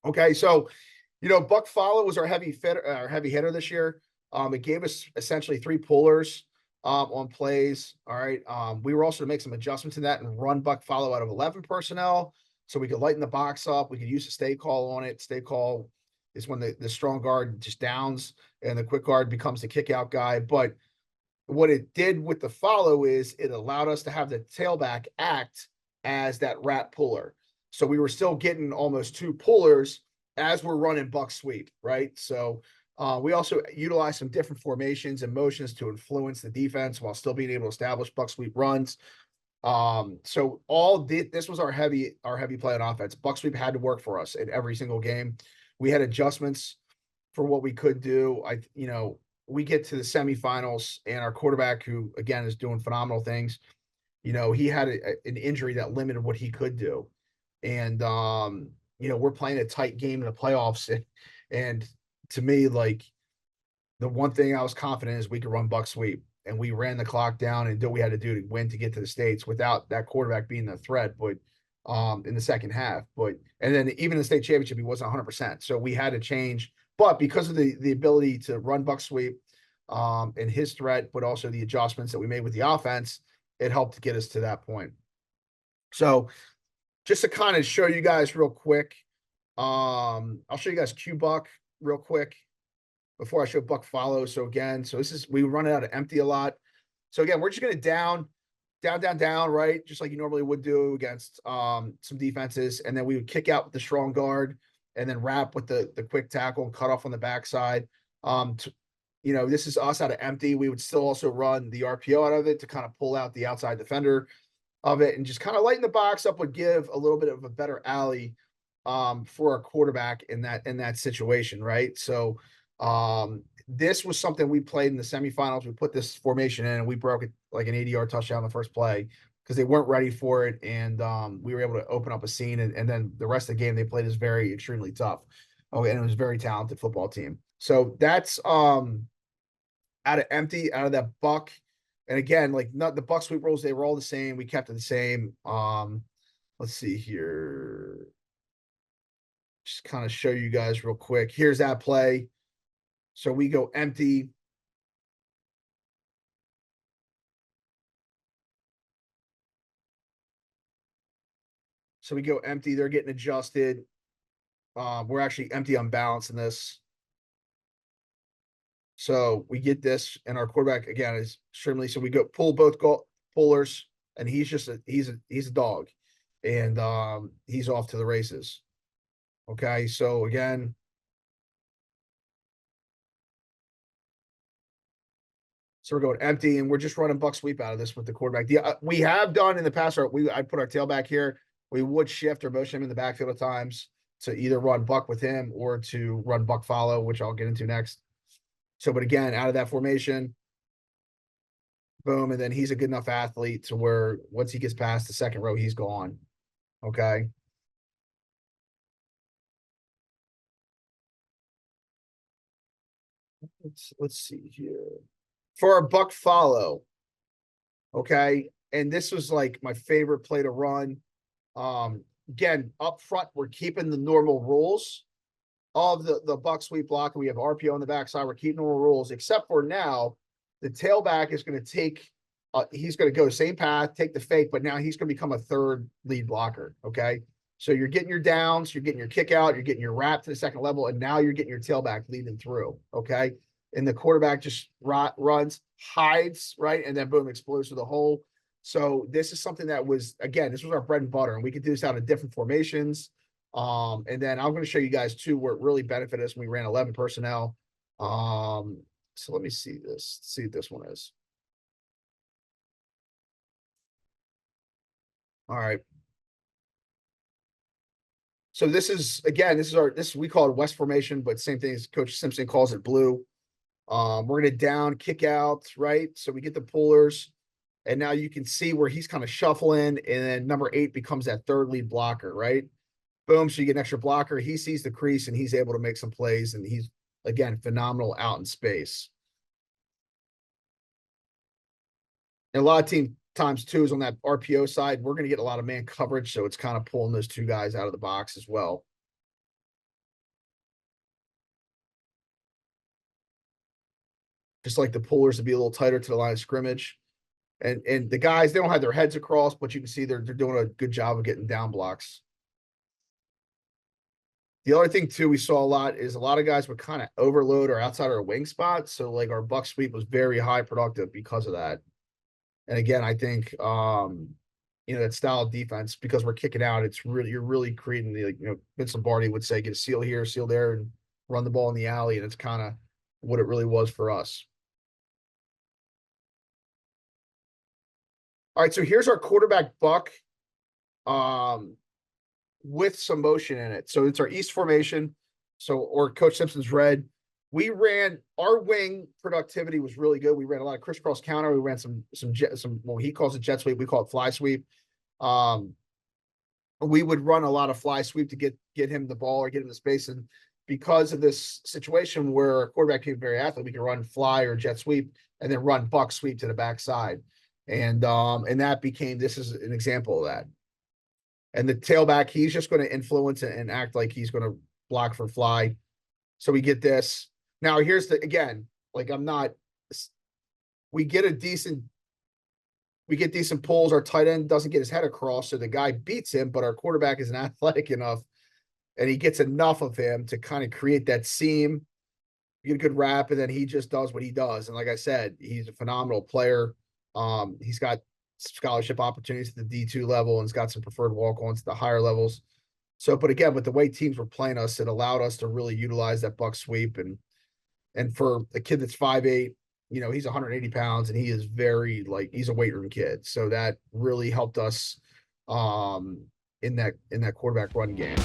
Okay, so Buck Follow was our heavy hitter this year. It gave us essentially three pullers on plays. All right. We were also to make some adjustments in that and run Buck Follow out of 11 personnel so we could lighten the box up. We could use a stay call on it. Stay call is when the strong guard just downs and the quick guard becomes the kick out guy. But what it did with the follow is it allowed us to have the tailback act as that rat puller. So we were still getting almost two pullers as we're running buck sweep, right? So we also utilize some different formations and motions to influence the defense while still being able to establish buck sweep runs. So this was our heavy play on offense. Buck sweep had to work for us in every single game. We had adjustments for what we could do. We get to the semifinals and our quarterback, who again is doing phenomenal things, he had an injury that limited what he could do. And we're playing a tight game in the playoffs. And to me, like, the one thing I was confident is we could run buck sweep, and we ran the clock down and did what we had to do to win to get to the States without that quarterback being the threat. But in the second half, and then even the state championship, he wasn't 100%. So we had to change. But because of the ability to run buck sweep, and his threat, but also the adjustments that we made with the offense, it helped to get us to that point. So just to kind of show you guys real quick, I'll show you guys Q Buck real quick before I show Buck Follow. So again, we run it out of empty a lot. So again, we're just going to down, right? Just like you normally would do against some defenses. And then we would kick out with the strong guard and then wrap with the quick tackle and cut off on the backside. This is us out of empty. We would still also run the RPO out of it to kind of pull out the outside defender of it and just kind of lighten the box up, would give a little bit of a better alley for our quarterback in that situation, right? So this was something we played in the semifinals. We put this formation in and we broke it like an 80-yard touchdown the first play because they weren't ready for it. And we were able to open up a scene. And then the rest of the game they played is very extremely tough. Okay, and it was a very talented football team. So that's out of empty, out of that buck. And again, like, not the buck sweep rules, they were all the same. We kept it the same. Let's see here. Just kind of show you guys real quick. Here's that play. So we go empty. So we go empty. They're getting adjusted. We're actually empty on balance in this. So we get this, and our quarterback again is extremely. So we go pull both pullers, and he's a dog, and he's off to the races. Okay, so again, so we're going empty, and we're just running buck sweep out of this with the quarterback. We have done in the past. I put our tailback here. We would shift or motion him in the backfield at times to either run buck with him or to run buck follow, which I'll get into next. So, but again, out of that formation, boom, and then he's a good enough athlete to where once he gets past the second row, he's gone. Okay. Let's see here. For our buck follow, okay, and this was like my favorite play to run. Again, up front, we're keeping the normal rules of the buck sweep block, and we have RPO on the backside. We're keeping normal rules, except for now, the tailback is going to take. He's going to go the same path, take the fake, but now he's going to become a third lead blocker. Okay, so you're getting your downs, you're getting your kick out, you're getting your wrap to the second level, and now you're getting your tailback leading through. Okay, and the quarterback just runs, hides, right, and then boom, explodes through the hole. So this is something that was, again, this was our bread and butter, and we could do this out of different formations. And then I'm going to show you guys too where it really benefited us when we ran 11 personnel. So let me see this. See what this one is. All right. So this is, again, we call it West formation, but same thing as Coach Simpson calls it blue. We're going to down, kick out, right? So we get the pullers, and now you can see where he's kind of shuffling, and then number 8 becomes that third lead blocker, right? Boom. So you get an extra blocker. He sees the crease and he's able to make some plays, and he's, again, phenomenal out in space. And a lot of times too is on that RPO side, we're going to get a lot of man coverage. So it's kind of pulling those two guys out of the box as well. just like the pullers to be a little tighter to the line of scrimmage. And the guys, they don't have their heads across, but you can see they're doing a good job of getting down blocks. The other thing too, we saw a lot is a lot of guys would kind of overload or outside our wing spot. So like our buck sweep was very high productive because of that. And again, I think that style of defense, because we're kicking out, you're really creating the, Vince Lombardi would say, get a seal here, seal there, and run the ball in the alley. And it's kind of what it really was for us. All right, so here's our quarterback buck with some motion in it. So it's our East formation. So, or Coach Simpson's red. We ran our wing productivity was really good. We ran a lot of crisscross counter. We ran some well, he calls it jet sweep. We call it fly sweep. We would run a lot of fly sweep to get him the ball or get him the space. And because of this situation where a quarterback became very athletic, we could run fly or jet sweep and then run buck sweep to the backside. And that became, this is an example of that. And the tailback, he's just going to influence and act like he's going to block for fly. So we get this. Now here's the, again, like we get decent pulls. Our tight end doesn't get his head across, so the guy beats him, but our quarterback isn't athletic enough, and he gets enough of him to kind of create that seam, get a good wrap, and then he just does what he does. And like I said, he's a phenomenal player. He's got scholarship opportunities at the D2 level and he's got some preferred walk-ons at the higher levels. So, but again, with the way teams were playing us, it allowed us to really utilize that buck sweep. And for a kid that's 5'8", he's 180 pounds and he is very he's a weight room kid. So that really helped us in that quarterback run game.